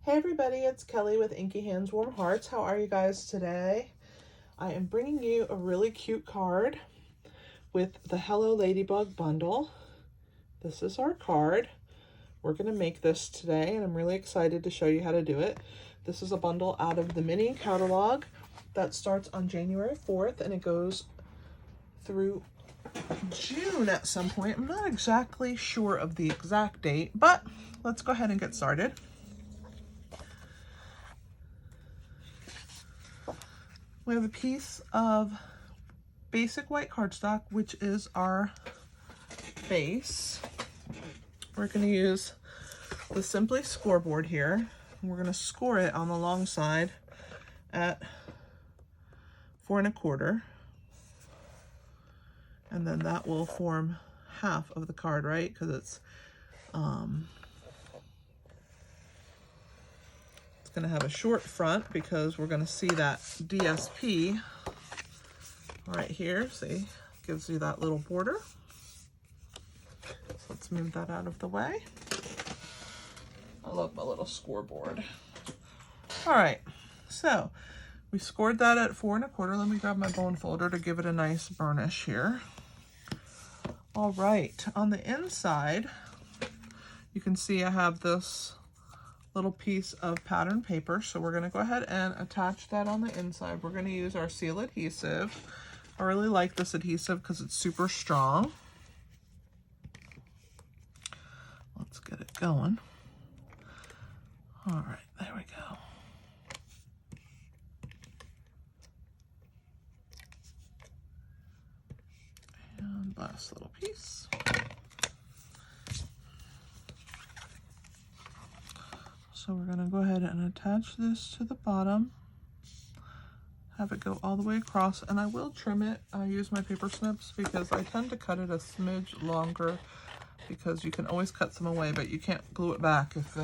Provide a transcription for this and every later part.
Hey everybody, it's Kelly with Inky Hands Warm Hearts. How are you guys today? I am bringing you a really cute card with the Hello Ladybug Bundle. This is our card. We're going to make this today and I'm really excited to show you how to do it. This is a bundle out of the mini catalog that starts on January 4th and it goes through June at some point. I'm not exactly sure of the exact date, but let's go ahead and get started. We have a piece of basic white cardstock, which is our base. We're going to use the Simply scoreboard here. We're going to score it on the long side at 4 1/4. And then that will form half of the card, right? Because it's going to have a short front because we're going to see that DSP right here. See, gives you that little border. So let's move that out of the way. I love my little scoreboard. All right, so we scored that at 4 1/4. Let me grab my bone folder to give it a nice burnish here. All right, on the inside, you can see I have this little piece of pattern paper. So we're gonna go ahead and attach that on the inside. We're gonna use our seal adhesive. I really like this adhesive because it's super strong. Let's get it going. All right, there we go. And last little piece. So we're going to go ahead and attach this to the bottom, have it go all the way across, and I will trim it. I use my paper snips because I tend to cut it a smidge longer because you can always cut some away, but you can't glue it back if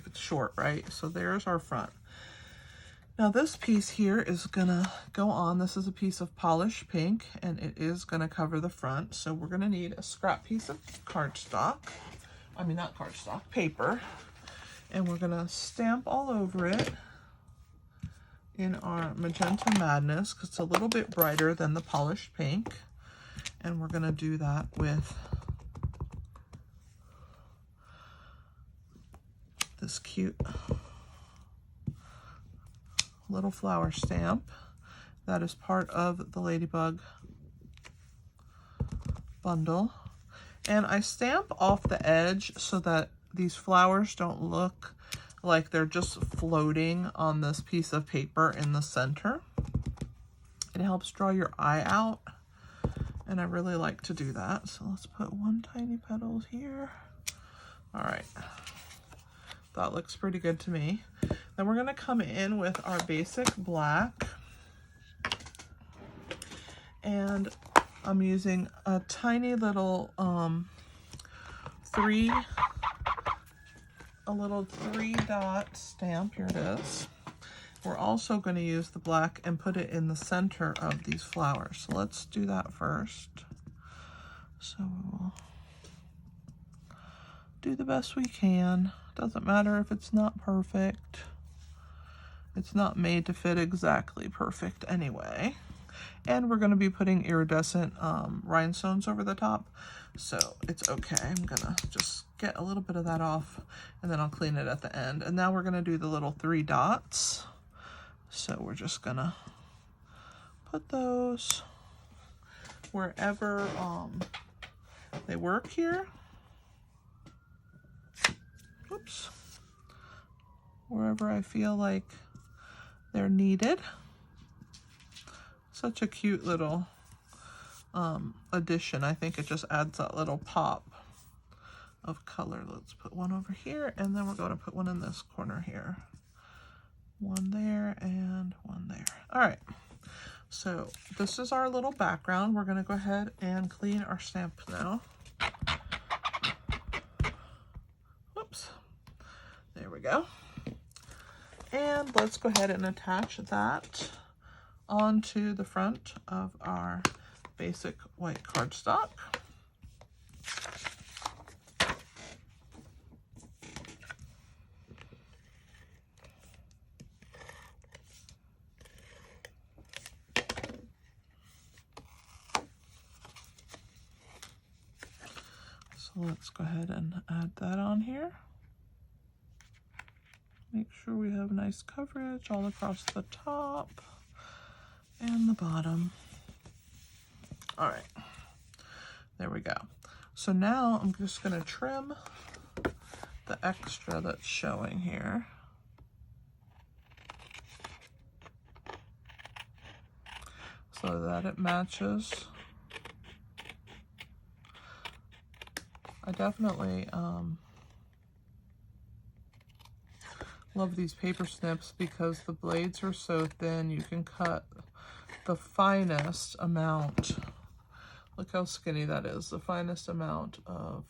it's short, right? So there's our front. Now this piece here is gonna go on. This is a piece of polished pink and it is gonna cover the front. So we're gonna need a scrap piece of cardstock. I mean, not cardstock, paper. And we're gonna stamp all over it in our Magenta Madness because it's a little bit brighter than the polished pink. And we're gonna do that with this cute little flower stamp that is part of the Ladybug bundle. And I stamp off the edge so that these flowers don't look like they're just floating on this piece of paper in the center. It helps draw your eye out, and I really like to do that. So let's put one tiny petal here. All right, that looks pretty good to me. Then we're gonna come in with our basic black, and I'm using a tiny little three dot stamp. Here it is. We're also going to use the black and put it in the center of these flowers. So let's do that first. So we'll do the best we can. Doesn't matter if it's not perfect. It's not made to fit exactly perfect anyway. And we're going to be putting iridescent rhinestones over the top. So it's okay. I'm going to just get a little bit of that off and then I'll clean it at the end. And now we're going to do the little 3 dots. So we're just going to put those wherever they work here. Oops. Wherever I feel like they're needed. Such a cute little addition. I think it just adds that little pop of color. Let's put one over here and then we're going to put one in this corner here. One there and one there. All right, so this is our little background. We're going to go ahead and clean our stamp now. Whoops, there we go. And let's go ahead and attach that onto the front of our basic white cardstock. let's go ahead and add that on here. Make sure we have nice coverage all across the top and the bottom. All right, there we go. So now I'm just gonna trim the extra that's showing here. So that it matches. I definitely love these paper snips because the blades are so thin. You can cut the finest amount. Look how skinny that is. The finest amount of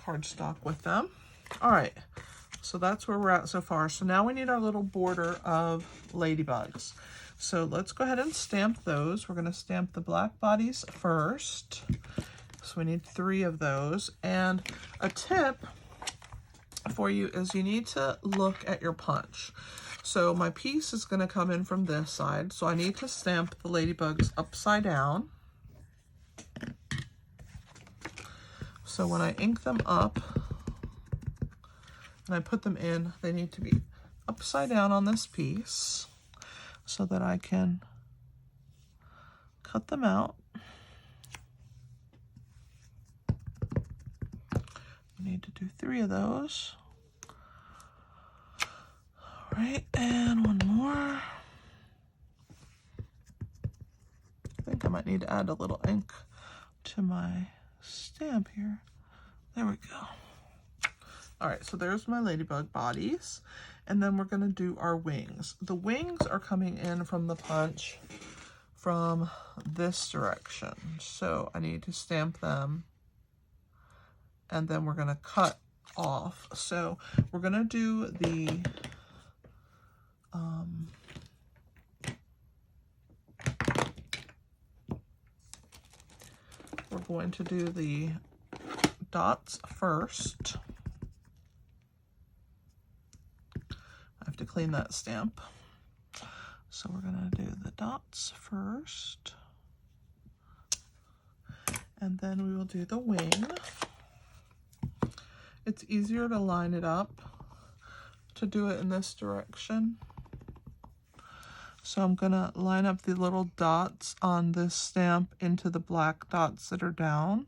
cardstock with them. All right, so that's where we're at so far. So now we need our little border of ladybugs. So let's go ahead and stamp those. We're going to stamp the black bodies first. So we need 3 of those. And a tip for you is you need to look at your punch. So my piece is going to come in from this side. So I need to stamp the ladybugs upside down. So when I ink them up and I put them in, they need to be upside down on this piece so that I can cut them out. I need to do 3 of those. All right, and one more. I think I might need to add a little ink to my stamp here. There we go. All right, so there's my ladybug bodies. And then we're gonna do our wings. The wings are coming in from the punch from this direction. So I need to stamp them and then we're gonna cut off. So we're gonna do the we're going to do the dots first. I have to clean that stamp. So we're gonna do the dots first. And then we will do the wing. It's easier to line it up to do it in this direction. So I'm gonna line up the little dots on this stamp into the black dots that are down.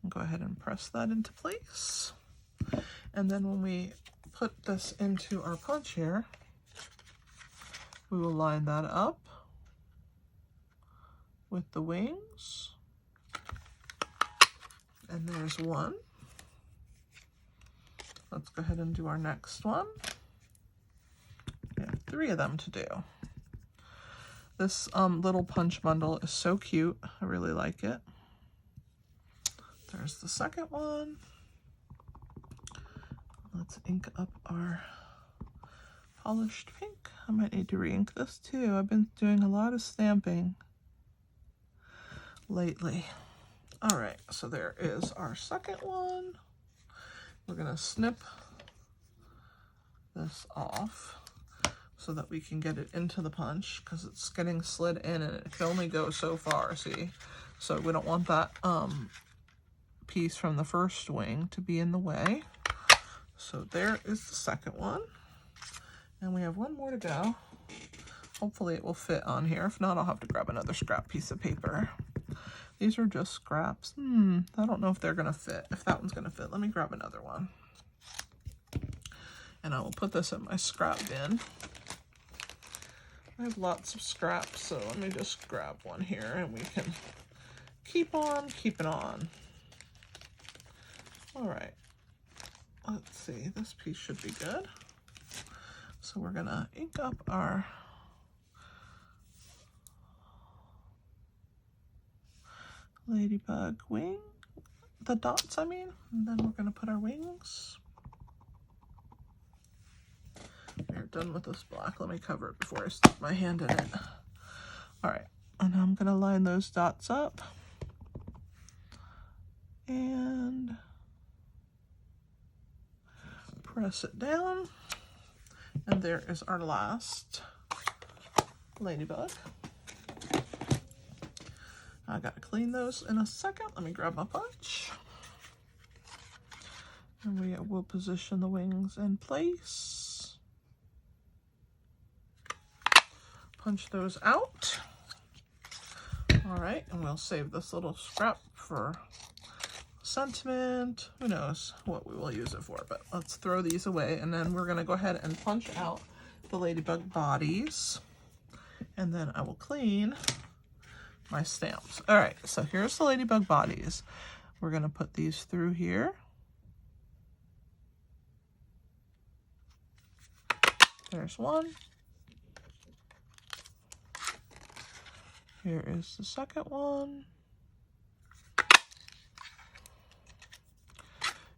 And go ahead and press that into place. And then when we put this into our punch here, we will line that up with the wings. And there's one. Let's go ahead and do our next one. We have 3 of them to do. This little punch bundle is so cute. I really like it. There's the second one. Let's ink up our polished pink. I might need to re-ink this too. I've been doing a lot of stamping lately. All right, so there is our second one. We're gonna snip this off so that we can get it into the punch because it's getting slid in and it can only go so far, see? So we don't want that piece from the first wing to be in the way. So there is the second one. And we have one more to go. Hopefully it will fit on here. If not, I'll have to grab another scrap piece of paper. These are just scraps. I don't know if they're gonna fit, if that one's gonna fit. Let me grab another one. And I will put this in my scrap bin. I have lots of scraps, so let me just grab one here and we can keep on keeping on. All right, let's see, this piece should be good. So we're gonna ink up our ladybug wing, the dots I mean, and then we're gonna put our wings. We're done with this black. Let me cover it before I stick my hand in it. All right, and I'm gonna line those dots up and press it down. And there is our last ladybug. I gotta clean those in a second. Let me grab my punch. And we will position the wings in place. Punch those out. All right, and we'll save this little scrap for sentiment. Who knows what we will use it for, but let's throw these away. And then we're gonna go ahead and punch out the ladybug bodies. And then I will clean my stamps. All right, so here's the ladybug bodies. We're gonna put these through here. There's one. Here is the second one.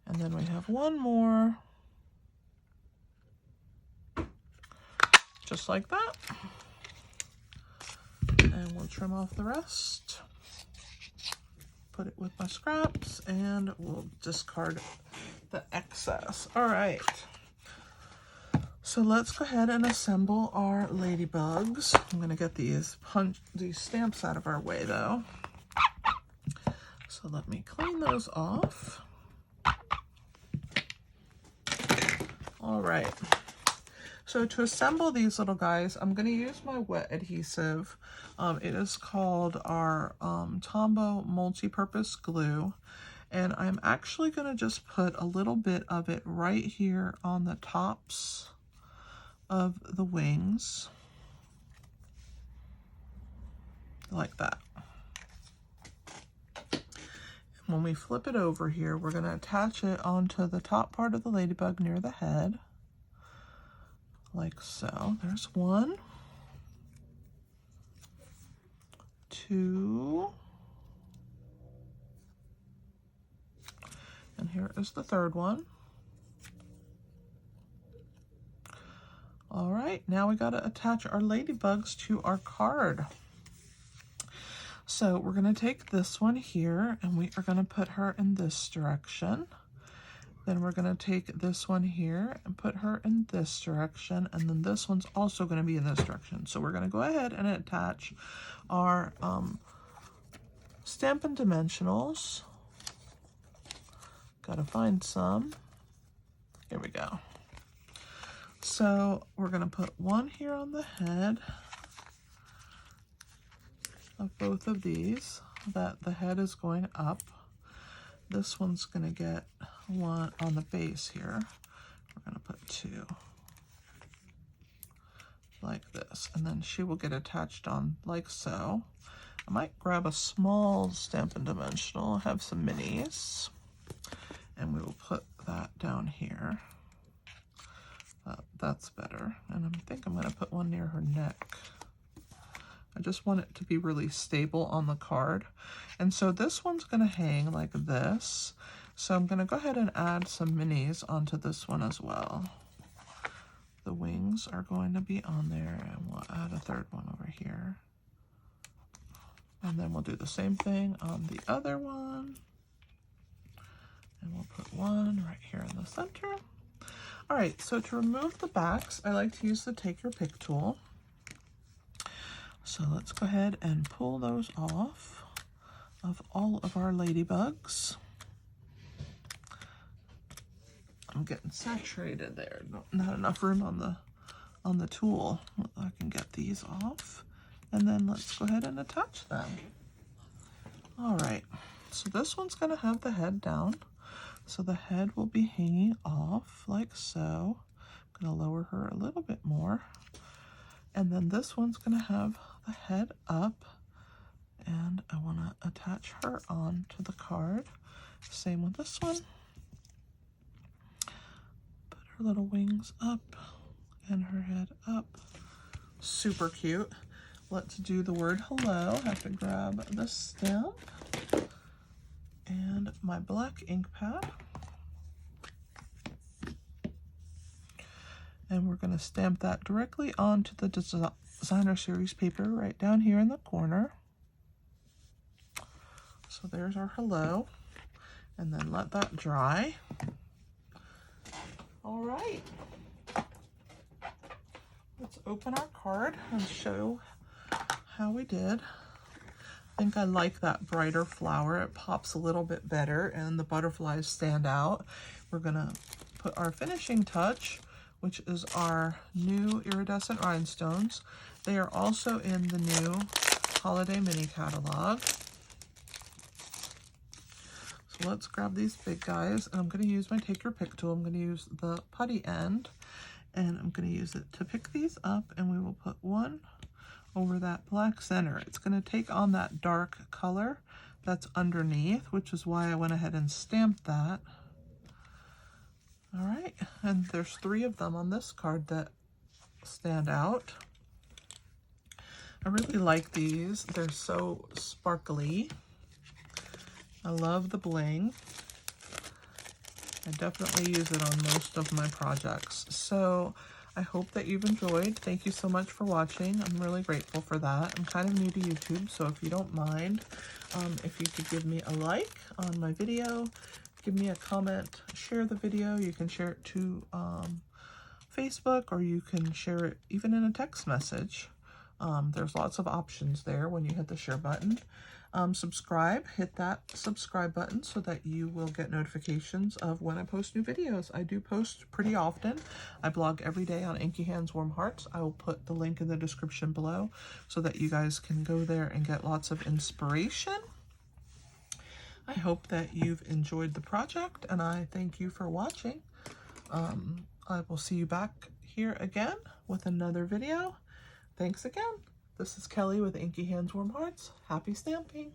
And then we have one more. Just like that. And we'll trim off the rest. Put it with my scraps and we'll discard the excess. All right. So let's go ahead and assemble our ladybugs. I'm gonna get these stamps out of our way though. So let me clean those off. All right. So to assemble these little guys, I'm gonna use my wet adhesive. It is called our Tombow multi-purpose glue. And I'm actually gonna just put a little bit of it right here on the tops of the wings, like that. And when we flip it over here, we're going to attach it onto the top part of the ladybug near the head, like so. There's one, two, and here is the third one. All right, now we got to attach our ladybugs to our card. So we're going to take this one here and we are going to put her in this direction. Then we're going to take this one here and put her in this direction. And then this one's also going to be in this direction. So we're going to go ahead and attach our Stampin' Dimensionals. Got to find some. Here we go. So we're going to put one here on the head of both of these, that the head is going up. This one's going to get one on the base here. We're going to put two like this, and then she will get attached on like so. I might grab a small Stampin' Dimensional, have some minis, and we will put that down here. That's better. And I think I'm going to put one near her neck. I just want it to be really stable on the card. And so this one's going to hang like this. So I'm going to go ahead and add some minis onto this one as well. The wings are going to be on there, and we'll add a third one over here. And then we'll do the same thing on the other one. And we'll put one right here in the center. All right, so to remove the backs, I like to use the Take Your Pick tool. So let's go ahead and pull those off of all of our ladybugs. I'm getting saturated there. Not enough room on the tool. I can get these off. And then let's go ahead and attach them. All right, so this one's gonna have the head down. So the head will be hanging off like so. I'm gonna lower her a little bit more. And then this one's gonna have the head up, and I wanna attach her on to the card. Same with this one. Put her little wings up and her head up. Super cute. Let's do the word hello. I have to grab the stamp and my black ink pad. And we're going to stamp that directly onto the Designer Series paper right down here in the corner. So there's our hello. And then let that dry. All right. Let's open our card and show how we did. I think I like that brighter flower. It pops a little bit better and the butterflies stand out. We're gonna put our finishing touch, which is our new Iridescent Rhinestones. They are also in the new holiday mini catalog. So let's grab these big guys, and I'm going to use my Take Your Pick tool. I'm going to use the putty end, and I'm going to use it to pick these up, and we will put one over that black center. It's going to take on that dark color that's underneath, which is why I went ahead and stamped that. All right, and there's 3 of them on this card that stand out. I really like these. They're so sparkly. I love the bling. I definitely use it on most of my projects. So I hope that you've enjoyed. Thank you so much for watching. I'm really grateful for that. I'm kind of new to YouTube, so if you don't mind, if you could give me a like on my video, give me a comment, share the video. You can share it to Facebook, or you can share it even in a text message. There's lots of options there when you hit the share button. Subscribe, hit that subscribe button so that you will get notifications of when I post new videos. I do post pretty often. I blog every day on Inky Hands Warm Hearts. I will put the link in the description below so that you guys can go there and get lots of inspiration. I hope that you've enjoyed the project, and I thank you for watching. I will see you back here again with another video. Thanks again. This is Kelly with Inky Hands Warm Hearts. Happy stamping!